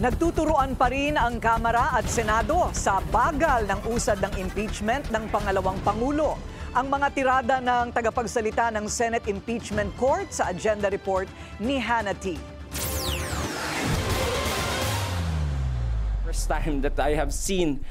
Nagtuturuan pa rin ang Kamara at Senado sa bagal ng usad ng impeachment ng pangalawang Pangulo. Ang mga tirada ng tagapagsalita ng Senate Impeachment Court sa agenda report ni Hannah T. First time that I have seen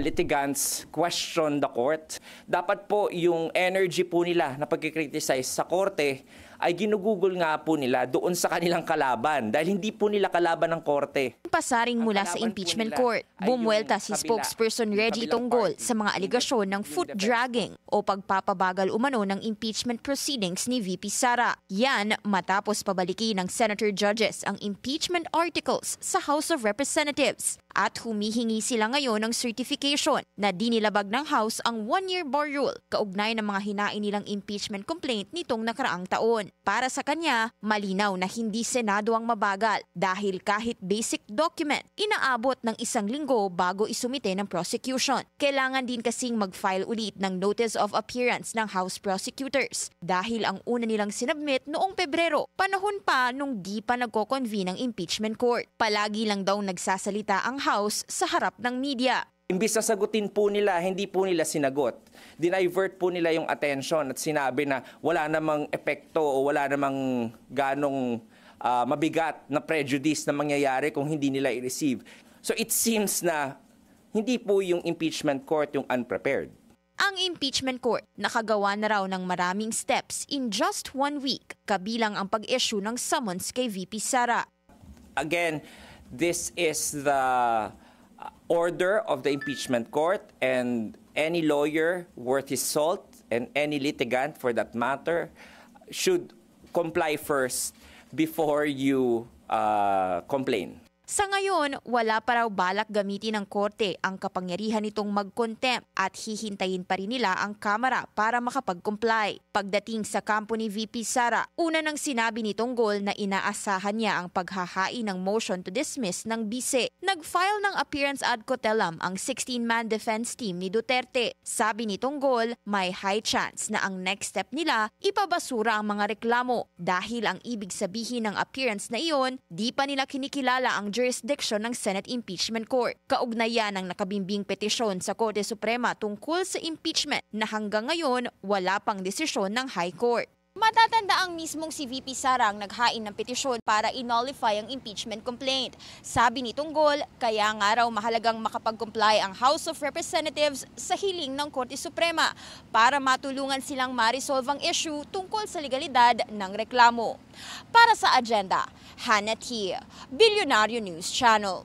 litigants question the court. Dapat po yung energy po nila na pagkikriticize sa korte ay ginugugol nga po nila doon sa kanilang kalaban dahil hindi po nila kalaban ng korte. Pasaring mula sa impeachment court, bumuelta si spokesperson Reggie Tonggol sa mga aligasyon ng foot dragging o pagpapabagal umano ng impeachment proceedings ni VP Sara. Yan matapos pabalikin ng senator judges ang impeachment articles sa House of Representatives. At humihingi sila ngayon ng certification na dinilabag ng House ang one-year bar rule kaugnay ng mga hinain nilang impeachment complaint nitong nakaraang taon. Para sa kanya, malinaw na hindi Senado ang mabagal dahil kahit basic document, inaabot ng 1 linggo bago isumite ng prosecution. Kailangan din kasing mag-file ulit ng notice of appearance ng House prosecutors dahil ang una nilang sinubmit noong Pebrero, panahon pa nung di pa nagko-convene ang impeachment court. Palagi lang daw nagsasalita ang House sa harap ng media. Imbis na sagutin po nila, hindi po nila sinagot. Dinivert po nila yung attention at sinabi na wala namang epekto o wala namang ganong mabigat na prejudice na mangyayari kung hindi nila i-receive. So it seems na hindi po yung impeachment court yung unprepared. Ang impeachment court nakagawa na raw ng maraming steps in just 1 week, kabilang ang pag-issue ng summons kay VP Sara. Again, this is the order of the impeachment court, and any lawyer worth his salt and any litigant for that matter should comply first before you complain. Sa ngayon, wala pa raw balak gamitin ng korte ang kapangyarihan nitong mag-contempt at hihintayin pa rin nila ang Kamara para makapag-comply. Pagdating sa kampo ni VP Sara, una nang sinabi ni Tonggol na inaasahan niya ang paghahain ng motion to dismiss ng bise. Nag-file ng appearance ad cotellam ang 16-man defense team ni Duterte. Sabi ni Tonggol, may high chance na ang next step nila ipabasura ang mga reklamo dahil ang ibig sabihin ng appearance na iyon, di pa nila kinikilala ang jurisdiction ng Senate Impeachment Court. Kaugnayan ang nakabimbing petisyon sa Korte Suprema tungkol sa impeachment na hanggang ngayon wala pang desisyon ng High Court. Matatanda ang mismong si VP Sara ang naghain ng petisyon para i-nullify ang impeachment complaint. Sabi ni Tonggol, kaya nga raw mahalagang makapag-comply ang House of Representatives sa hiling ng Korte Suprema para matulungan silang ma-resolve ang issue tungkol sa legalidad ng reklamo. Para sa agenda, Hannah T. Billionario News Channel.